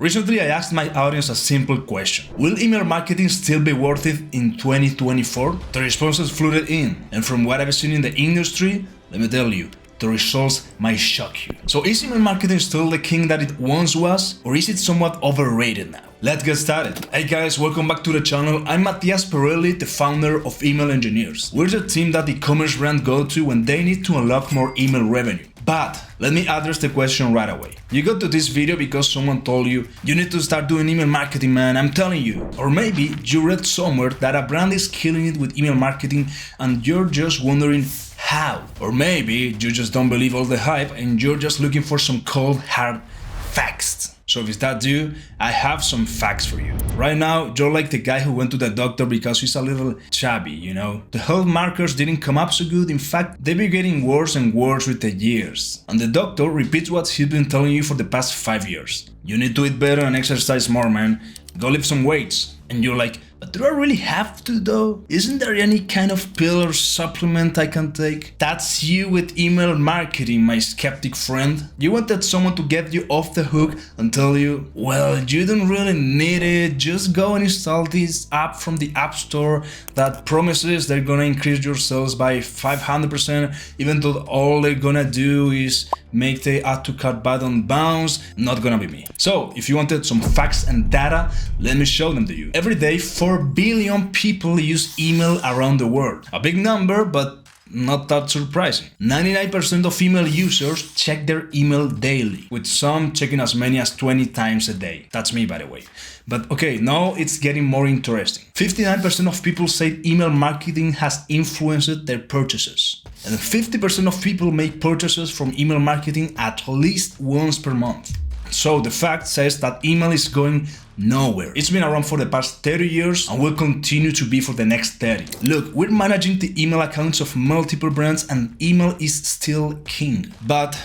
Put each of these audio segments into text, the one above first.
Recently, I asked my audience a simple question. Will email marketing still be worth it in 2024? The responses flooded in, and from what I've seen in the industry, let me tell you, the results might shock you. So is email marketing still the king that it once was, or is it somewhat overrated now? Let's get started. Hey guys, welcome back to the channel. I'm Matias, the founder of Email Engineers. We're the team that e-commerce brands go to when they need to unlock more email revenue. But let me address the question right away. You got to this video because someone told you need to start doing email marketing, man, I'm telling you. Or maybe you read somewhere that a brand is killing it with email marketing and you're just wondering how. Or maybe you just don't believe all the hype and you're just looking for some cold, hard facts. So if it's that you, I have some facts for you. Right now, you're like the guy who went to the doctor because he's a little chubby, you know? The health markers didn't come up so good. In fact, they've been getting worse and worse with the years. And the doctor repeats what he's been telling you for the past 5 years. You need to eat better and exercise more, man. Go lift some weights. And you're like, but do I really have to though? Isn't there any kind of pill or supplement I can take? That's you with email marketing, my skeptic friend. You wanted someone to get you off the hook and tell you, well, you don't really need it. Just go and install this app from the App Store that promises they're gonna increase your sales by 500%, even though all they're gonna do is make the add to cart button bounce. Not gonna be me. So if you wanted some facts and data, let me show them to you. Every day, 4 billion people use email around the world. A big number, but not that surprising. 99% of email users check their email daily, with some checking as many as 20 times a day. That's me, by the way. But okay, now it's getting more interesting. 59% of people say email marketing has influenced their purchases. And 50% of people make purchases from email marketing at least once per month. So the fact says that email is going nowhere. It's been around for the past 30 years and will continue to be for the next 30. Look, we're managing the email accounts of multiple brands and email is still king. But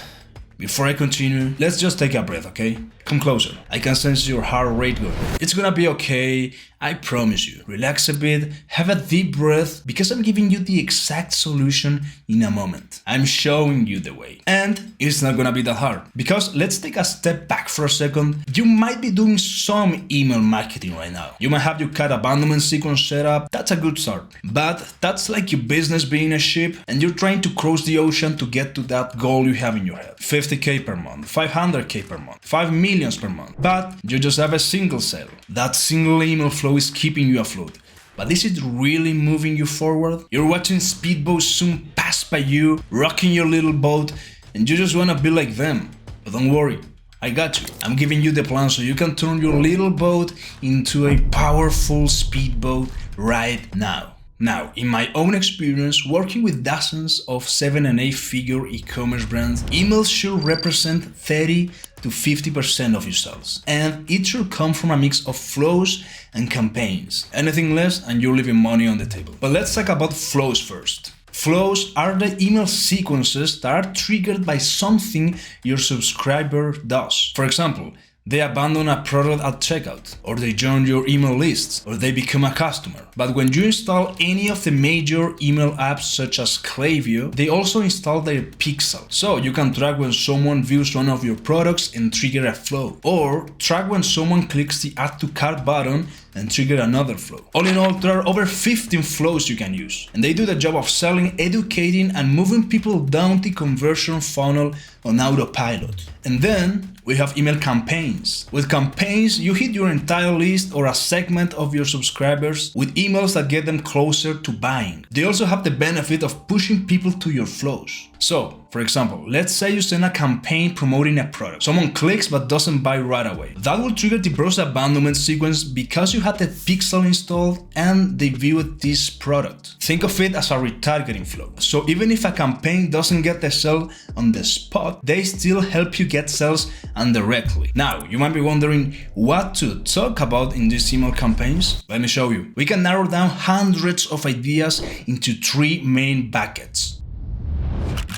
before I continue, let's just take a breath, okay? Come closer. I can sense your heart rate going. It's gonna be okay, I promise you. Relax a bit, have a deep breath, because I'm giving you the exact solution in a moment. I'm showing you the way. And it's not gonna be that hard. Because let's take a step back for a second. You might be doing some email marketing right now. You might have your cart abandonment sequence set up. That's a good start. But that's like your business being a ship and you're trying to cross the ocean to get to that goal you have in your head. 50K per month, 500K per month, 5 million per month, but you just have a single sale. That single email flow is keeping you afloat. But is it really moving you forward? You're watching speedboats zoom past by you, rocking your little boat, and you just want to be like them. But don't worry, I got you. I'm giving you the plan so you can turn your little boat into a powerful speedboat right now. Now, in my own experience, working with dozens of 7- and 8-figure e-commerce brands, emails should represent 30 to 50% of your sales. And it should come from a mix of flows and campaigns. Anything less and you're leaving money on the table. But let's talk about flows first. Flows are the email sequences that are triggered by something your subscriber does. For example, they abandon a product at checkout, or they join your email list, or they become a customer. But when you install any of the major email apps such as Klaviyo, they also install their pixel. So you can track when someone views one of your products and trigger a flow, or track when someone clicks the add to cart button and trigger another flow. All in all, there are over 15 flows you can use. And they do the job of selling, educating, and moving people down the conversion funnel on autopilot. And then we have email campaigns. With campaigns, you hit your entire list or a segment of your subscribers with emails that get them closer to buying. They also have the benefit of pushing people to your flows. So, for example, let's say you send a campaign promoting a product. Someone clicks but doesn't buy right away. That will trigger the browse abandonment sequence because you had the pixel installed and they viewed this product. Think of it as a retargeting flow. So even if a campaign doesn't get the sale on the spot, they still help you get sales indirectly. Now, you might be wondering what to talk about in these email campaigns. Let me show you. We can narrow down hundreds of ideas into 3 main buckets.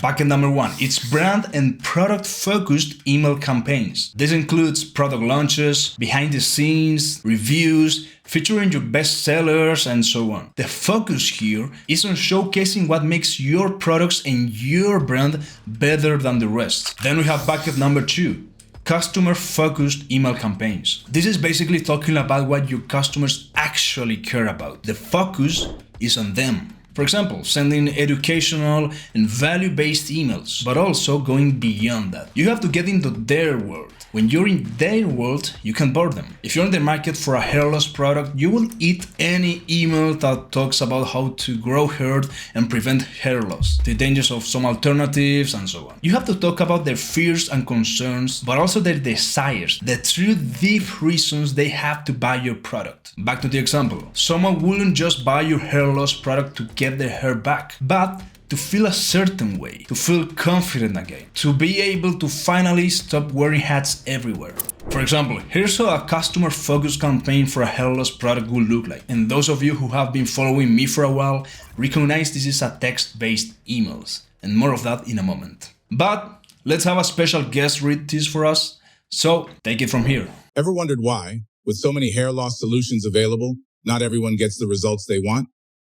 Bucket number 1, it's brand and product focused email campaigns. This includes product launches, behind the scenes, reviews, featuring your best sellers and so on. The focus here is on showcasing what makes your products and your brand better than the rest. Then we have bucket number 2, customer-focused email campaigns. This is basically talking about what your customers actually care about. The focus is on them. For example, sending educational and value-based emails, but also going beyond that. You have to get into their world. When you're in their world, you can bore them. If you're in the market for a hair loss product, you will eat any email that talks about how to grow hair and prevent hair loss, the dangers of some alternatives, and so on. You have to talk about their fears and concerns, but also their desires, the true deep reasons they have to buy your product. Back to the example. Someone wouldn't just buy your hair loss product to get their hair back, but to feel a certain way, to feel confident again, to be able to finally stop wearing hats everywhere. For example, here's how a customer-focused campaign for a hair loss product will look like. And those of you who have been following me for a while recognize this is a text-based emails, and more of that in a moment. But let's have a special guest read this for us, so take it from here. Ever wondered why, with so many hair loss solutions available, not everyone gets the results they want?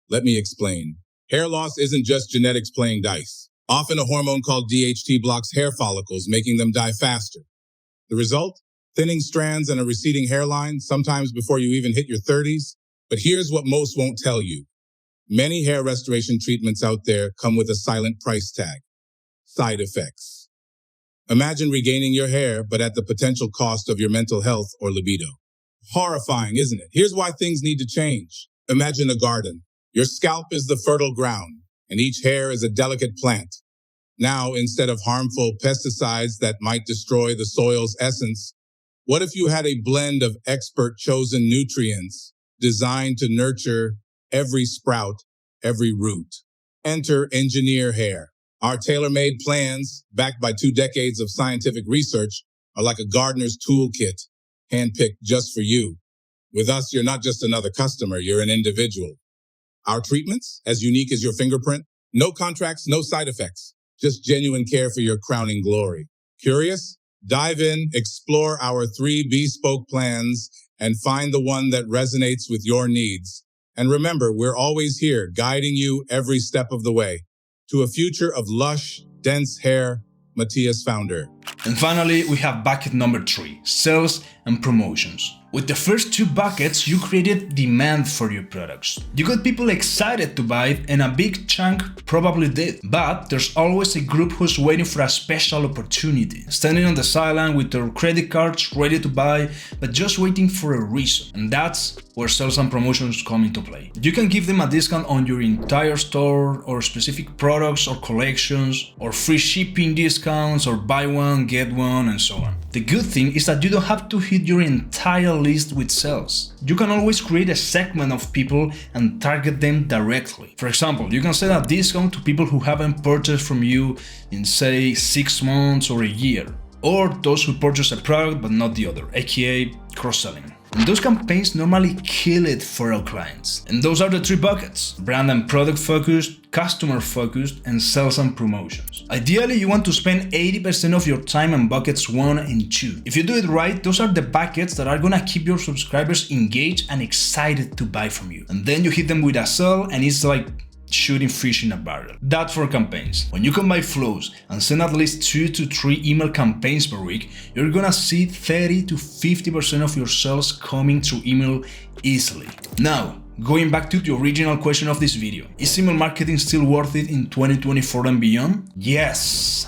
Let me explain. Hair loss isn't just genetics playing dice. Often a hormone called DHT blocks hair follicles, making them die faster. The result? Thinning strands and a receding hairline, sometimes before you even hit your 30s. But here's what most won't tell you. Many hair restoration treatments out there come with a silent price tag. Side effects. Imagine regaining your hair, but at the potential cost of your mental health or libido. Horrifying, isn't it? Here's why things need to change. Imagine a garden. Your scalp is the fertile ground, and each hair is a delicate plant. Now, instead of harmful pesticides that might destroy the soil's essence, what if you had a blend of expert-chosen nutrients designed to nurture every sprout, every root? Enter Engineer Hair. Our tailor-made plans, backed by 2 decades of scientific research, are like a gardener's toolkit, handpicked just for you. With us, you're not just another customer, you're an individual. Our treatments, as unique as your fingerprint, no contracts, no side effects, just genuine care for your crowning glory. Curious? Dive in, explore our 3 bespoke plans, and find the one that resonates with your needs. And remember, we're always here, guiding you every step of the way to a future of lush, dense hair. Matias, founder. And finally, we have bucket number 3, sales and promotions. With the first 2 buckets, you created demand for your products. You got people excited to buy it, and a big chunk probably did. But there's always a group who's waiting for a special opportunity, standing on the sideline with their credit cards ready to buy, but just waiting for a reason. And that's where sales and promotions come into play. You can give them a discount on your entire store, or specific products or collections, or free shipping discounts, or buy one, get one, and so on. The good thing is that you don't have to hit your entire list with sales. You can always create a segment of people and target them directly. For example, you can set a discount to people who haven't purchased from you in, say, 6 months or a year, or those who purchase a product but not the other, aka cross-selling. And those campaigns normally kill it for our clients. And those are the 3 buckets: brand and product focused, customer focused, and sales and promotions. Ideally, you want to spend 80% of your time on buckets 1 and 2. If you do it right, those are the buckets that are gonna keep your subscribers engaged and excited to buy from you. And then you hit them with a sell, and it's like shooting fish in a barrel. That's for campaigns. When you combine flows and send at least 2 to 3 email campaigns per week, you're gonna see 30 to 50% of your sales coming through email easily. Now, going back to the original question of this video, is email marketing still worth it in 2024 and beyond? Yes.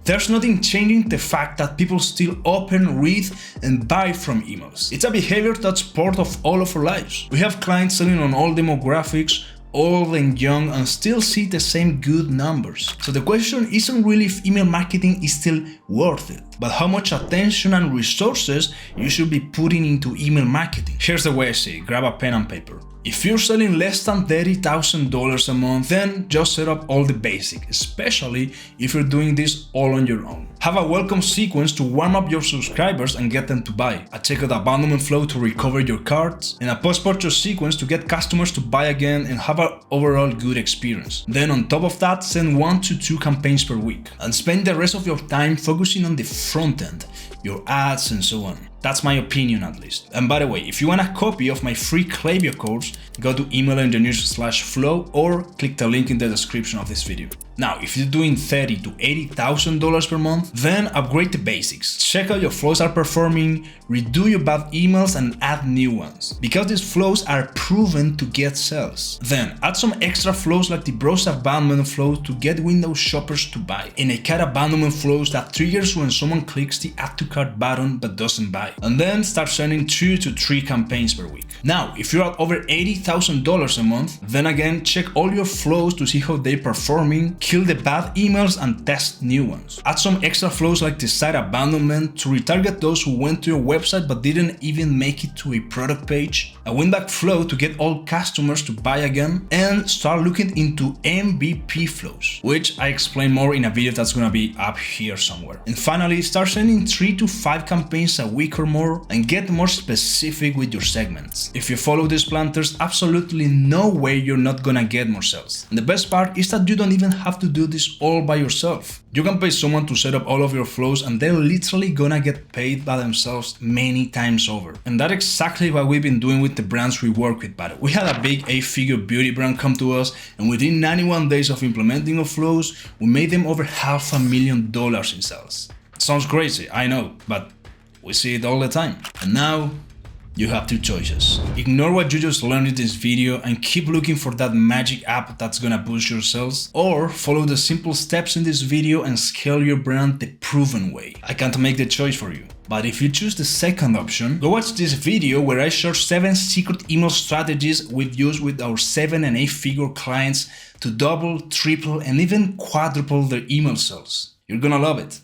There's nothing changing the fact that people still open, read, and buy from emails. It's a behavior that's part of all of our lives. We have clients selling on all demographics, old and young, and still see the same good numbers. So the question isn't really if email marketing is still worth it, but how much attention and resources you should be putting into email marketing. Here's the way I see it. Grab a pen and paper. If you're selling less than $30,000 a month, then just set up all the basics, especially if you're doing this all on your own. Have a welcome sequence to warm up your subscribers and get them to buy, a checkout abandonment flow to recover your cards, and a post-purchase sequence to get customers to buy again and have an overall good experience. Then on top of that, send 1 to 2 campaigns per week, and spend the rest of your time focusing on the front end, your ads and so on. That's my opinion at least. And by the way, if you want a copy of my free Klaviyo course, go to emailengineers/flow or click the link in the description of this video. Now, if you're doing $30,000 to $80,000 per month, then upgrade the basics. Check out your flows are performing, redo your bad emails and add new ones, because these flows are proven to get sales. Then add some extra flows like the browse abandonment flow to get Windows shoppers to buy, and a cart abandonment flows that triggers when someone clicks the add to cart button but doesn't buy. And then start sending 2 to 3 campaigns per week. Now, if you're at over $80,000 a month, then again check all your flows to see how they're performing, kill the bad emails and test new ones. Add some extra flows like the site abandonment to retarget those who went to your website but didn't even make it to a product page, a win back flow to get all customers to buy again, and start looking into MVP flows, which I explain more in a video that's gonna be up here somewhere. And finally, start sending 3 to 5 campaigns a week or more and get more specific with your segments. If you follow this plan, there's absolutely no way you're not gonna get more sales. And the best part is that you don't even have to do this all by yourself. You can pay someone to set up all of your flows and they're literally gonna get paid by themselves many times over. And that's exactly what we've been doing with the brands we work with, but we had a big 8-figure beauty brand come to us, and within 91 days of implementing our flows, we made them over $500,000 in sales. Sounds crazy, I know, but we see it all the time. And now, you have 2 choices. Ignore what you just learned in this video and keep looking for that magic app that's gonna boost your sales, or follow the simple steps in this video and scale your brand the proven way. I can't make the choice for you. But if you choose the second option, go watch this video where I share 7 secret email strategies we've used with our 7 and 8-figure clients to double, triple, and even quadruple their email sales. You're gonna love it.